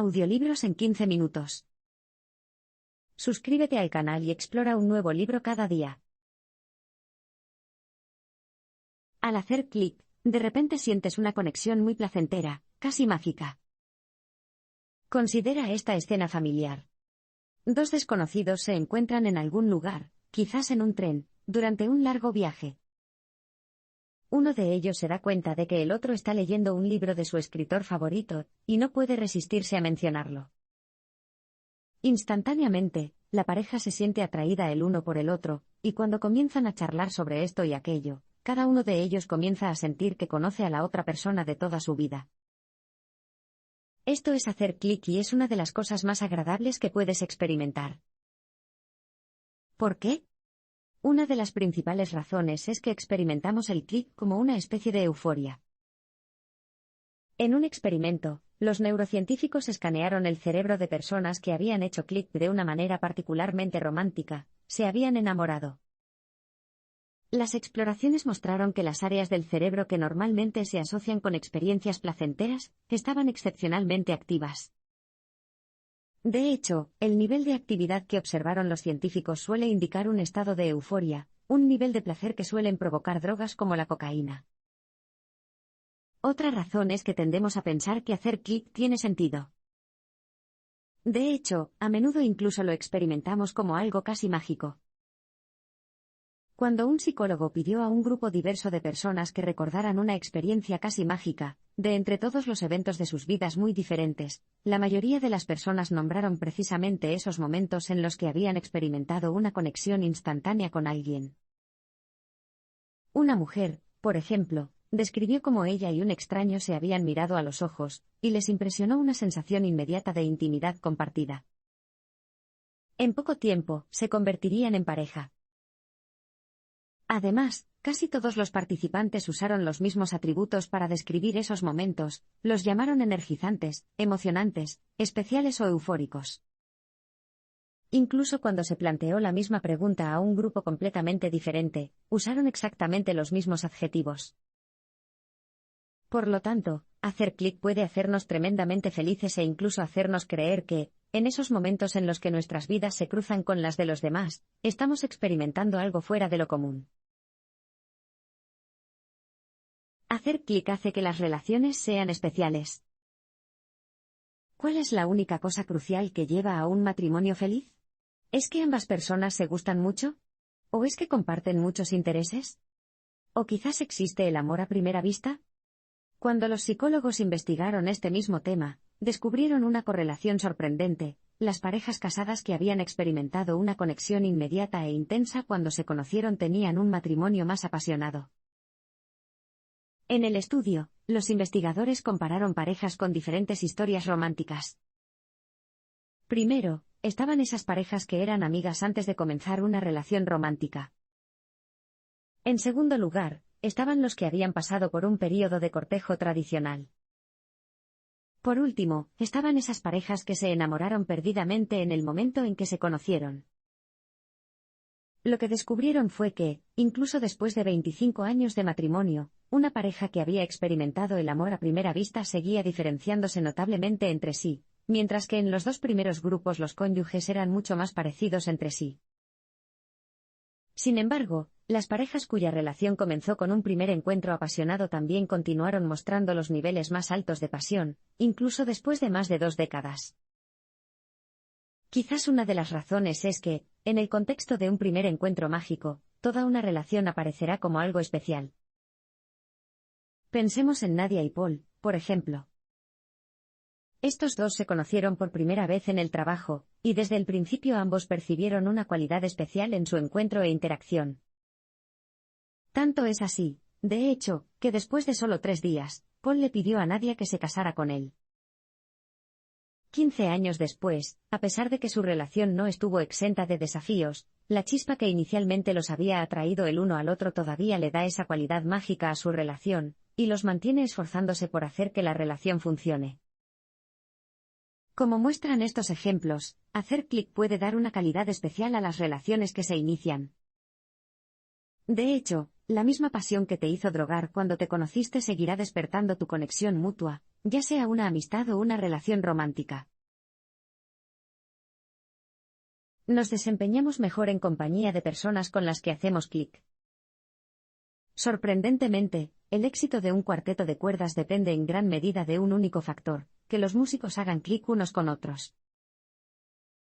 Audiolibros en 15 minutos. Suscríbete al canal y explora un nuevo libro cada día. Al hacer clic, de repente sientes una conexión muy placentera, casi mágica. Considera esta escena familiar. Dos desconocidos se encuentran en algún lugar, quizás en un tren, durante un largo viaje. Uno de ellos se da cuenta de que el otro está leyendo un libro de su escritor favorito, y no puede resistirse a mencionarlo. Instantáneamente, la pareja se siente atraída el uno por el otro, y cuando comienzan a charlar sobre esto y aquello, cada uno de ellos comienza a sentir que conoce a la otra persona de toda su vida. Esto es hacer clic y es una de las cosas más agradables que puedes experimentar. ¿Por qué? Una de las principales razones es que experimentamos el clic como una especie de euforia. En un experimento, los neurocientíficos escanearon el cerebro de personas que habían hecho clic de una manera particularmente romántica, se habían enamorado. Las exploraciones mostraron que las áreas del cerebro que normalmente se asocian con experiencias placenteras, estaban excepcionalmente activas. De hecho, el nivel de actividad que observaron los científicos suele indicar un estado de euforia, un nivel de placer que suelen provocar drogas como la cocaína. Otra razón es que tendemos a pensar que hacer clic tiene sentido. De hecho, a menudo incluso lo experimentamos como algo casi mágico. Cuando un psicólogo pidió a un grupo diverso de personas que recordaran una experiencia casi mágica, de entre todos los eventos de sus vidas muy diferentes, la mayoría de las personas nombraron precisamente esos momentos en los que habían experimentado una conexión instantánea con alguien. Una mujer, por ejemplo, describió cómo ella y un extraño se habían mirado a los ojos, y les impresionó una sensación inmediata de intimidad compartida. En poco tiempo, se convertirían en pareja. Además, casi todos los participantes usaron los mismos atributos para describir esos momentos, los llamaron energizantes, emocionantes, especiales o eufóricos. Incluso cuando se planteó la misma pregunta a un grupo completamente diferente, usaron exactamente los mismos adjetivos. Por lo tanto, hacer clic puede hacernos tremendamente felices e incluso hacernos creer que, en esos momentos en los que nuestras vidas se cruzan con las de los demás, estamos experimentando algo fuera de lo común. Hacer clic hace que las relaciones sean especiales. ¿Cuál es la única cosa crucial que lleva a un matrimonio feliz? ¿Es que ambas personas se gustan mucho? ¿O es que comparten muchos intereses? ¿O quizás existe el amor a primera vista? Cuando los psicólogos investigaron este mismo tema, descubrieron una correlación sorprendente: las parejas casadas que habían experimentado una conexión inmediata e intensa cuando se conocieron tenían un matrimonio más apasionado. En el estudio, los investigadores compararon parejas con diferentes historias románticas. Primero, estaban esas parejas que eran amigas antes de comenzar una relación romántica. En segundo lugar, estaban los que habían pasado por un período de cortejo tradicional. Por último, estaban esas parejas que se enamoraron perdidamente en el momento en que se conocieron. Lo que descubrieron fue que, incluso después de 25 años de matrimonio, una pareja que había experimentado el amor a primera vista seguía diferenciándose notablemente entre sí, mientras que en los dos primeros grupos los cónyuges eran mucho más parecidos entre sí. Sin embargo, las parejas cuya relación comenzó con un primer encuentro apasionado también continuaron mostrando los niveles más altos de pasión, incluso después de más de 2 décadas. Quizás una de las razones es que, en el contexto de un primer encuentro mágico, toda una relación aparecerá como algo especial. Pensemos en Nadia y Paul, por ejemplo. Estos dos se conocieron por primera vez en el trabajo, y desde el principio ambos percibieron una cualidad especial en su encuentro e interacción. Tanto es así, de hecho, que después de solo 3 días, Paul le pidió a Nadia que se casara con él. 15 años después, a pesar de que su relación no estuvo exenta de desafíos, la chispa que inicialmente los había atraído el uno al otro todavía le da esa cualidad mágica a su relación, y los mantiene esforzándose por hacer que la relación funcione. Como muestran estos ejemplos, hacer clic puede dar una calidad especial a las relaciones que se inician. De hecho, la misma pasión que te hizo drogar cuando te conociste seguirá despertando tu conexión mutua, ya sea una amistad o una relación romántica. Nos desempeñamos mejor en compañía de personas con las que hacemos clic. Sorprendentemente, el éxito de un cuarteto de cuerdas depende en gran medida de un único factor: que los músicos hagan clic unos con otros.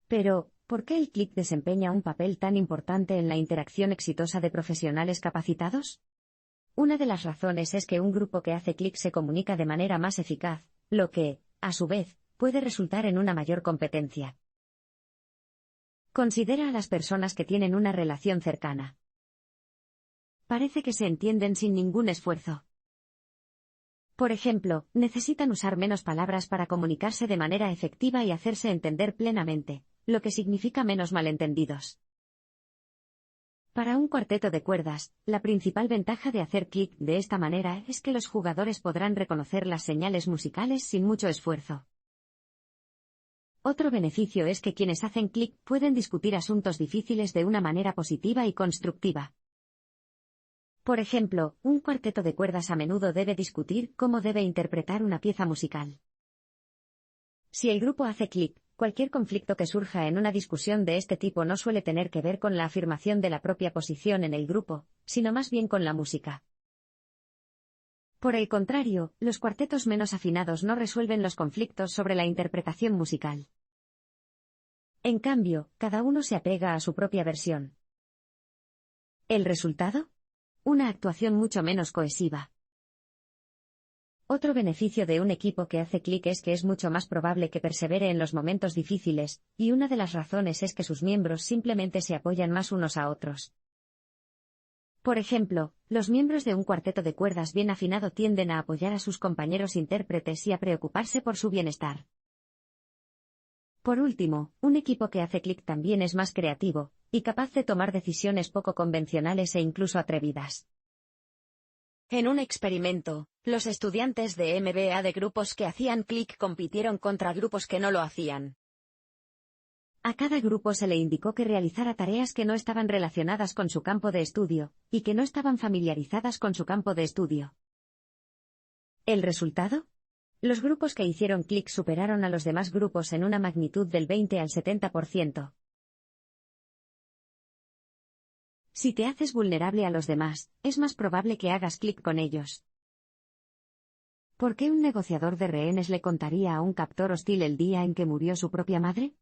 Pero, ¿por qué el clic desempeña un papel tan importante en la interacción exitosa de profesionales capacitados? Una de las razones es que un grupo que hace clic se comunica de manera más eficaz, lo que, a su vez, puede resultar en una mayor competencia. Considera a las personas que tienen una relación cercana. Parece que se entienden sin ningún esfuerzo. Por ejemplo, necesitan usar menos palabras para comunicarse de manera efectiva y hacerse entender plenamente, lo que significa menos malentendidos. Para un cuarteto de cuerdas, la principal ventaja de hacer clic de esta manera es que los jugadores podrán reconocer las señales musicales sin mucho esfuerzo. Otro beneficio es que quienes hacen clic pueden discutir asuntos difíciles de una manera positiva y constructiva. Por ejemplo, un cuarteto de cuerdas a menudo debe discutir cómo debe interpretar una pieza musical. Si el grupo hace clic, cualquier conflicto que surja en una discusión de este tipo no suele tener que ver con la afirmación de la propia posición en el grupo, sino más bien con la música. Por el contrario, los cuartetos menos afinados no resuelven los conflictos sobre la interpretación musical. En cambio, cada uno se apega a su propia versión. ¿El resultado? Una actuación mucho menos cohesiva. Otro beneficio de un equipo que hace clic es que es mucho más probable que persevere en los momentos difíciles, y una de las razones es que sus miembros simplemente se apoyan más unos a otros. Por ejemplo, los miembros de un cuarteto de cuerdas bien afinado tienden a apoyar a sus compañeros intérpretes y a preocuparse por su bienestar. Por último, un equipo que hace clic también es más creativo, y capaz de tomar decisiones poco convencionales e incluso atrevidas. En un experimento, los estudiantes de MBA de grupos que hacían clic compitieron contra grupos que no lo hacían. A cada grupo se le indicó que realizara tareas que no estaban relacionadas con su campo de estudio, y que no estaban familiarizadas con su campo de estudio. ¿El resultado? Los grupos que hicieron clic superaron a los demás grupos en una magnitud del 20 al 70%. Si te haces vulnerable a los demás, es más probable que hagas clic con ellos. ¿Por qué un negociador de rehenes le contaría a un captor hostil el día en que murió su propia madre?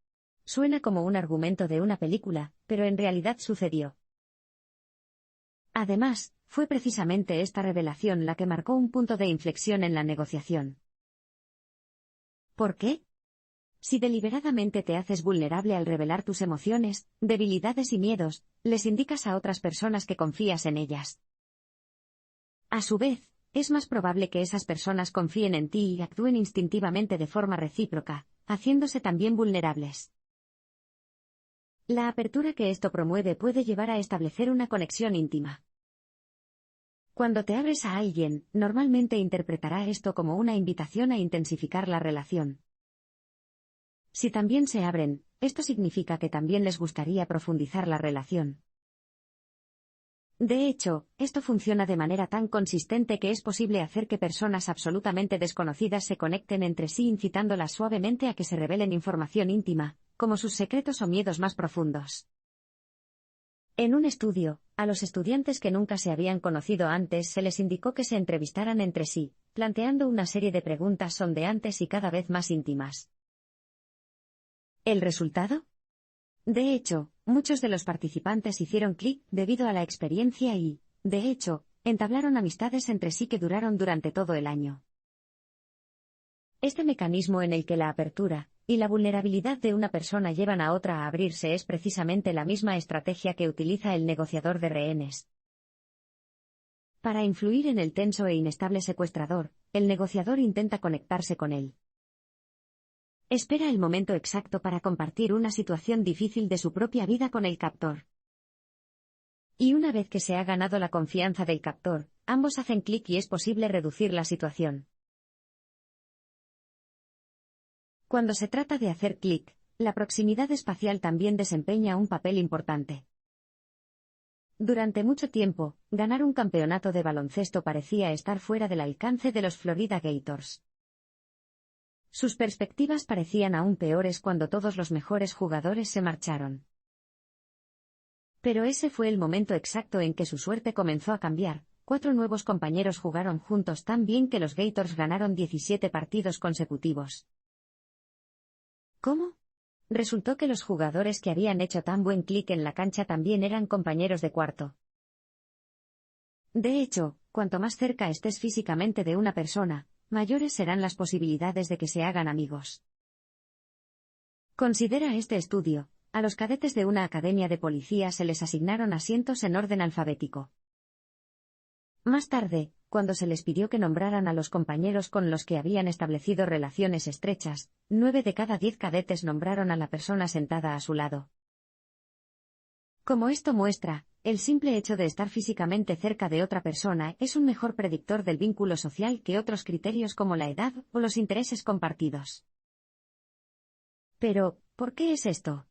Suena como un argumento de una película, pero en realidad sucedió. Además, fue precisamente esta revelación la que marcó un punto de inflexión en la negociación. ¿Por qué? Si deliberadamente te haces vulnerable al revelar tus emociones, debilidades y miedos, les indicas a otras personas que confías en ellas. A su vez, es más probable que esas personas confíen en ti y actúen instintivamente de forma recíproca, haciéndose también vulnerables. La apertura que esto promueve puede llevar a establecer una conexión íntima. Cuando te abres a alguien, normalmente interpretará esto como una invitación a intensificar la relación. Si también se abren, esto significa que también les gustaría profundizar la relación. De hecho, esto funciona de manera tan consistente que es posible hacer que personas absolutamente desconocidas se conecten entre sí incitándolas suavemente a que se revelen información íntima, como sus secretos o miedos más profundos. En un estudio, a los estudiantes que nunca se habían conocido antes se les indicó que se entrevistaran entre sí, planteando una serie de preguntas sondeantes y cada vez más íntimas. ¿El resultado? De hecho, muchos de los participantes hicieron clic debido a la experiencia y, de hecho, entablaron amistades entre sí que duraron durante todo el año. Este mecanismo en el que la apertura y la vulnerabilidad de una persona llevan a otra a abrirse es precisamente la misma estrategia que utiliza el negociador de rehenes. Para influir en el tenso e inestable secuestrador, el negociador intenta conectarse con él. Espera el momento exacto para compartir una situación difícil de su propia vida con el captor. Y una vez que se ha ganado la confianza del captor, ambos hacen clic y es posible reducir la situación. Cuando se trata de hacer clic, la proximidad espacial también desempeña un papel importante. Durante mucho tiempo, ganar un campeonato de baloncesto parecía estar fuera del alcance de los Florida Gators. Sus perspectivas parecían aún peores cuando todos los mejores jugadores se marcharon. Pero ese fue el momento exacto en que su suerte comenzó a cambiar. 4 nuevos compañeros jugaron juntos tan bien que los Gators ganaron 17 partidos consecutivos. ¿Cómo? Resultó que los jugadores que habían hecho tan buen clic en la cancha también eran compañeros de cuarto. De hecho, cuanto más cerca estés físicamente de una persona, mayores serán las posibilidades de que se hagan amigos. Considera este estudio: a los cadetes de una academia de policía se les asignaron asientos en orden alfabético. Más tarde, cuando se les pidió que nombraran a los compañeros con los que habían establecido relaciones estrechas, 9 de cada 10 cadetes nombraron a la persona sentada a su lado. Como esto muestra, el simple hecho de estar físicamente cerca de otra persona es un mejor predictor del vínculo social que otros criterios como la edad o los intereses compartidos. Pero, ¿por qué es esto?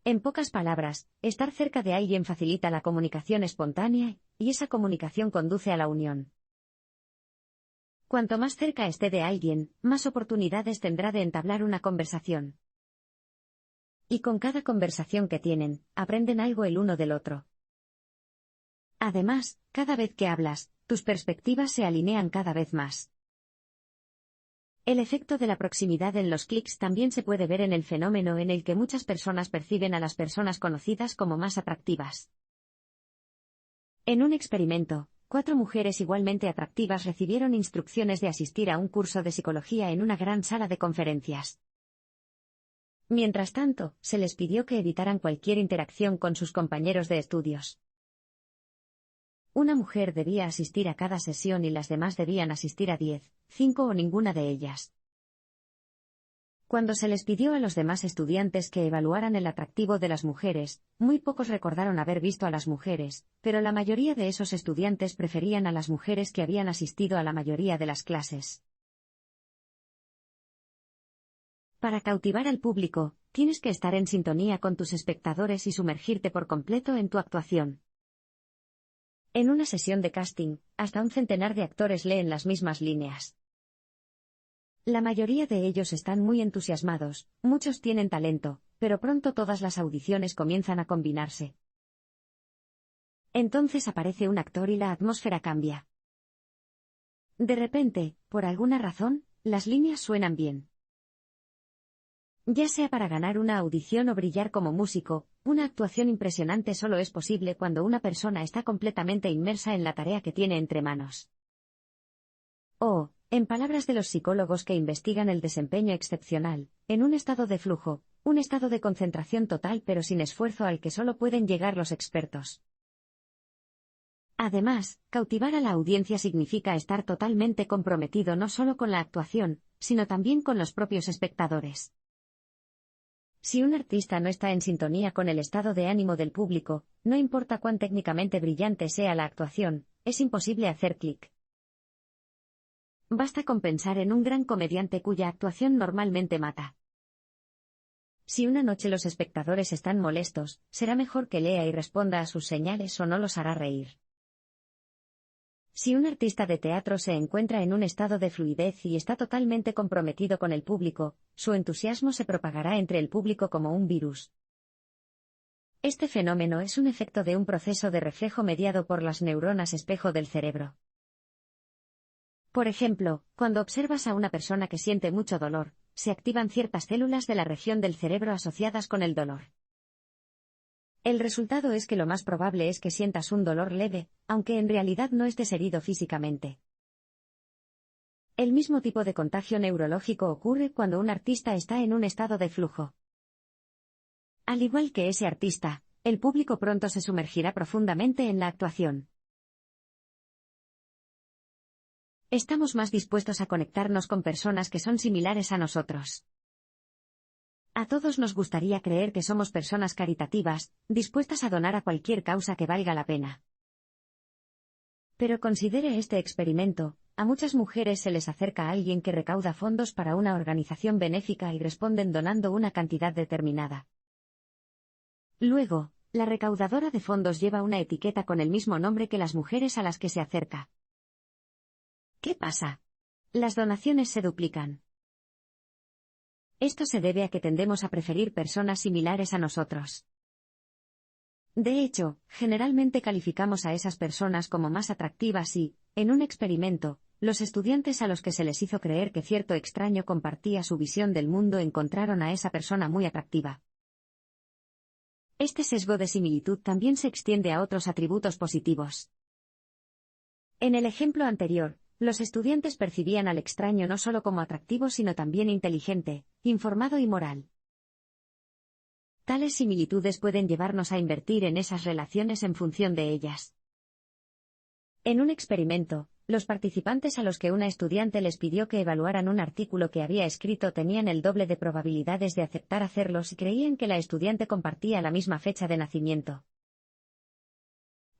En pocas palabras, estar cerca de alguien facilita la comunicación espontánea, y esa comunicación conduce a la unión. Cuanto más cerca esté de alguien, más oportunidades tendrá de entablar una conversación. Y con cada conversación que tienen, aprenden algo el uno del otro. Además, cada vez que hablas, tus perspectivas se alinean cada vez más. El efecto de la proximidad en los clics también se puede ver en el fenómeno en el que muchas personas perciben a las personas conocidas como más atractivas. En un experimento, 4 mujeres igualmente atractivas recibieron instrucciones de asistir a un curso de psicología en una gran sala de conferencias. Mientras tanto, se les pidió que evitaran cualquier interacción con sus compañeros de estudios. Una mujer debía asistir a cada sesión y las demás debían asistir a 10, 5 o ninguna de ellas. Cuando se les pidió a los demás estudiantes que evaluaran el atractivo de las mujeres, muy pocos recordaron haber visto a las mujeres, pero la mayoría de esos estudiantes preferían a las mujeres que habían asistido a la mayoría de las clases. Para cautivar al público, tienes que estar en sintonía con tus espectadores y sumergirte por completo en tu actuación. En una sesión de casting, hasta un centenar de actores leen las mismas líneas. La mayoría de ellos están muy entusiasmados, muchos tienen talento, pero pronto todas las audiciones comienzan a combinarse. Entonces aparece un actor y la atmósfera cambia. De repente, por alguna razón, las líneas suenan bien. Ya sea para ganar una audición o brillar como músico, una actuación impresionante solo es posible cuando una persona está completamente inmersa en la tarea que tiene entre manos. O, en palabras de los psicólogos que investigan el desempeño excepcional, en un estado de flujo, un estado de concentración total pero sin esfuerzo al que solo pueden llegar los expertos. Además, cautivar a la audiencia significa estar totalmente comprometido no solo con la actuación, sino también con los propios espectadores. Si un artista no está en sintonía con el estado de ánimo del público, no importa cuán técnicamente brillante sea la actuación, es imposible hacer clic. Basta con pensar en un gran comediante cuya actuación normalmente mata. Si una noche los espectadores están molestos, será mejor que lea y responda a sus señales o no los hará reír. Si un artista de teatro se encuentra en un estado de fluidez y está totalmente comprometido con el público, su entusiasmo se propagará entre el público como un virus. Este fenómeno es un efecto de un proceso de reflejo mediado por las neuronas espejo del cerebro. Por ejemplo, cuando observas a una persona que siente mucho dolor, se activan ciertas células de la región del cerebro asociadas con el dolor. El resultado es que lo más probable es que sientas un dolor leve, aunque en realidad no estés herido físicamente. El mismo tipo de contagio neurológico ocurre cuando un artista está en un estado de flujo. Al igual que ese artista, el público pronto se sumergirá profundamente en la actuación. Estamos más dispuestos a conectarnos con personas que son similares a nosotros. A todos nos gustaría creer que somos personas caritativas, dispuestas a donar a cualquier causa que valga la pena. Pero considere este experimento: a muchas mujeres se les acerca a alguien que recauda fondos para una organización benéfica y responden donando una cantidad determinada. Luego, la recaudadora de fondos lleva una etiqueta con el mismo nombre que las mujeres a las que se acerca. ¿Qué pasa? Las donaciones se duplican. Esto se debe a que tendemos a preferir personas similares a nosotros. De hecho, generalmente calificamos a esas personas como más atractivas y, en un experimento, los estudiantes a los que se les hizo creer que cierto extraño compartía su visión del mundo encontraron a esa persona muy atractiva. Este sesgo de similitud también se extiende a otros atributos positivos. En el ejemplo anterior, los estudiantes percibían al extraño no solo como atractivo sino también inteligente, informado y moral. Tales similitudes pueden llevarnos a invertir en esas relaciones en función de ellas. En un experimento, los participantes a los que una estudiante les pidió que evaluaran un artículo que había escrito tenían el doble de probabilidades de aceptar hacerlo si creían que la estudiante compartía la misma fecha de nacimiento.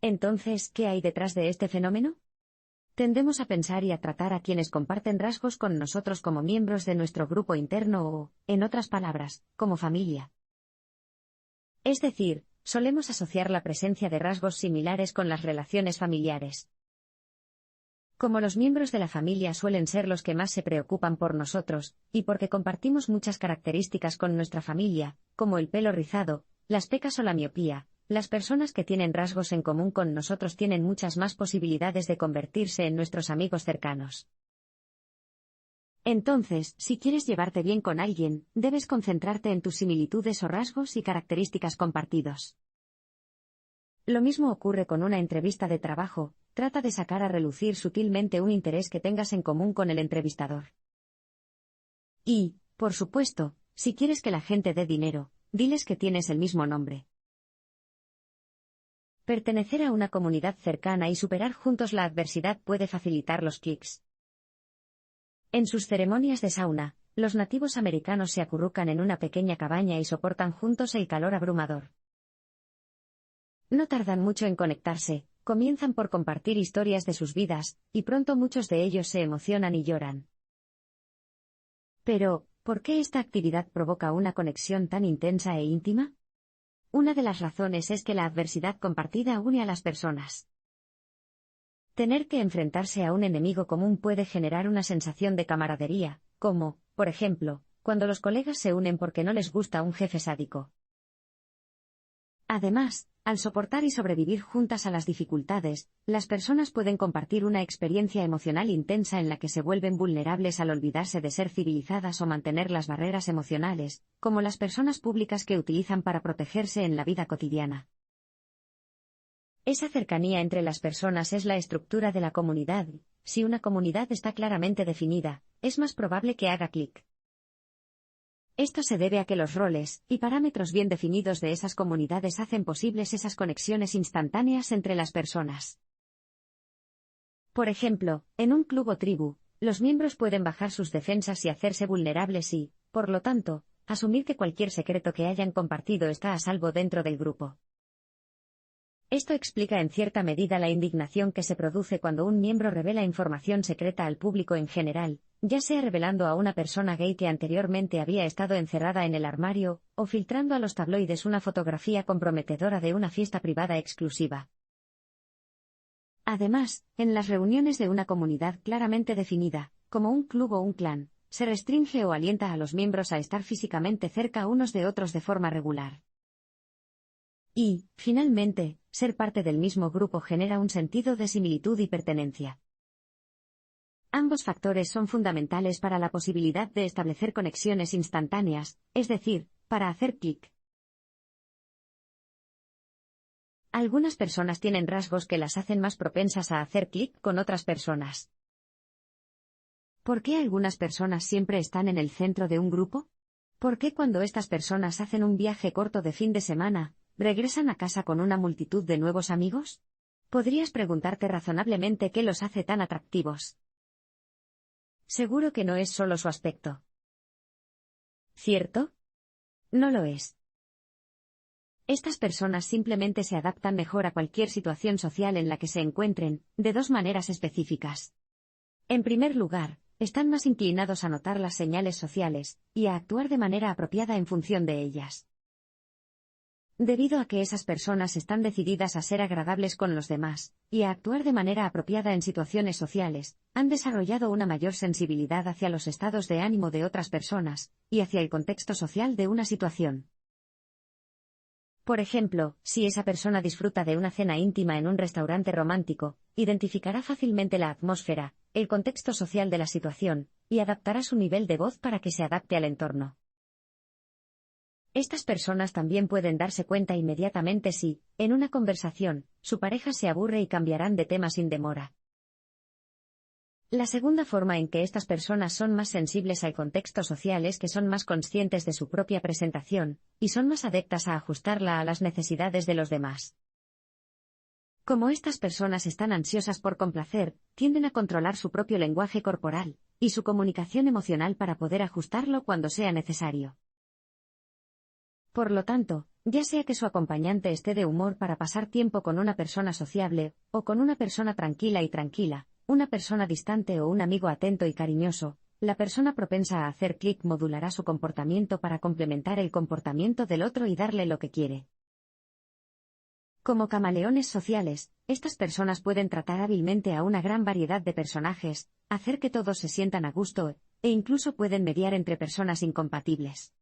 Entonces, ¿qué hay detrás de este fenómeno? Tendemos a pensar y a tratar a quienes comparten rasgos con nosotros como miembros de nuestro grupo interno o, en otras palabras, como familia. Es decir, solemos asociar la presencia de rasgos similares con las relaciones familiares. Como los miembros de la familia suelen ser los que más se preocupan por nosotros, y porque compartimos muchas características con nuestra familia, como el pelo rizado, las pecas o la miopía, las personas que tienen rasgos en común con nosotros tienen muchas más posibilidades de convertirse en nuestros amigos cercanos. Entonces, si quieres llevarte bien con alguien, debes concentrarte en tus similitudes o rasgos y características compartidos. Lo mismo ocurre con una entrevista de trabajo, trata de sacar a relucir sutilmente un interés que tengas en común con el entrevistador. Y, por supuesto, si quieres que la gente dé dinero, diles que tienes el mismo nombre. Pertenecer a una comunidad cercana y superar juntos la adversidad puede facilitar los clics. En sus ceremonias de sauna, los nativos americanos se acurrucan en una pequeña cabaña y soportan juntos el calor abrumador. No tardan mucho en conectarse, comienzan por compartir historias de sus vidas, y pronto muchos de ellos se emocionan y lloran. Pero, ¿por qué esta actividad provoca una conexión tan intensa e íntima? Una de las razones es que la adversidad compartida une a las personas. Tener que enfrentarse a un enemigo común puede generar una sensación de camaradería, como, por ejemplo, cuando los colegas se unen porque no les gusta un jefe sádico. Además, al soportar y sobrevivir juntas a las dificultades, las personas pueden compartir una experiencia emocional intensa en la que se vuelven vulnerables al olvidarse de ser civilizadas o mantener las barreras emocionales, como las personas públicas que utilizan para protegerse en la vida cotidiana. Esa cercanía entre las personas es la estructura de la comunidad. Si una comunidad está claramente definida, es más probable que haga clic. Esto se debe a que los roles y parámetros bien definidos de esas comunidades hacen posibles esas conexiones instantáneas entre las personas. Por ejemplo, en un club o tribu, los miembros pueden bajar sus defensas y hacerse vulnerables y, por lo tanto, asumir que cualquier secreto que hayan compartido está a salvo dentro del grupo. Esto explica en cierta medida la indignación que se produce cuando un miembro revela información secreta al público en general, ya sea revelando a una persona gay que anteriormente había estado encerrada en el armario, o filtrando a los tabloides una fotografía comprometedora de una fiesta privada exclusiva. Además, en las reuniones de una comunidad claramente definida, como un club o un clan, se restringe o alienta a los miembros a estar físicamente cerca unos de otros de forma regular. Y, finalmente, ser parte del mismo grupo genera un sentido de similitud y pertenencia. Ambos factores son fundamentales para la posibilidad de establecer conexiones instantáneas, es decir, para hacer clic. Algunas personas tienen rasgos que las hacen más propensas a hacer clic con otras personas. ¿Por qué algunas personas siempre están en el centro de un grupo? ¿Por qué cuando estas personas hacen un viaje corto de fin de semana, regresan a casa con una multitud de nuevos amigos? Podrías preguntarte razonablemente qué los hace tan atractivos. Seguro que no es solo su aspecto. ¿Cierto? No lo es. Estas personas simplemente se adaptan mejor a cualquier situación social en la que se encuentren, de dos maneras específicas. En primer lugar, están más inclinados a notar las señales sociales, y a actuar de manera apropiada en función de ellas. Debido a que esas personas están decididas a ser agradables con los demás, y a actuar de manera apropiada en situaciones sociales, han desarrollado una mayor sensibilidad hacia los estados de ánimo de otras personas, y hacia el contexto social de una situación. Por ejemplo, si esa persona disfruta de una cena íntima en un restaurante romántico, identificará fácilmente la atmósfera, el contexto social de la situación, y adaptará su nivel de voz para que se adapte al entorno. Estas personas también pueden darse cuenta inmediatamente si, en una conversación, su pareja se aburre y cambiarán de tema sin demora. La segunda forma en que estas personas son más sensibles al contexto social es que son más conscientes de su propia presentación, y son más adeptas a ajustarla a las necesidades de los demás. Como estas personas están ansiosas por complacer, tienden a controlar su propio lenguaje corporal, y su comunicación emocional para poder ajustarlo cuando sea necesario. Por lo tanto, ya sea que su acompañante esté de humor para pasar tiempo con una persona sociable, o con una persona tranquila, una persona distante o un amigo atento y cariñoso, la persona propensa a hacer clic modulará su comportamiento para complementar el comportamiento del otro y darle lo que quiere. Como camaleones sociales, estas personas pueden tratar hábilmente a una gran variedad de personajes, hacer que todos se sientan a gusto, e incluso pueden mediar entre personas incompatibles.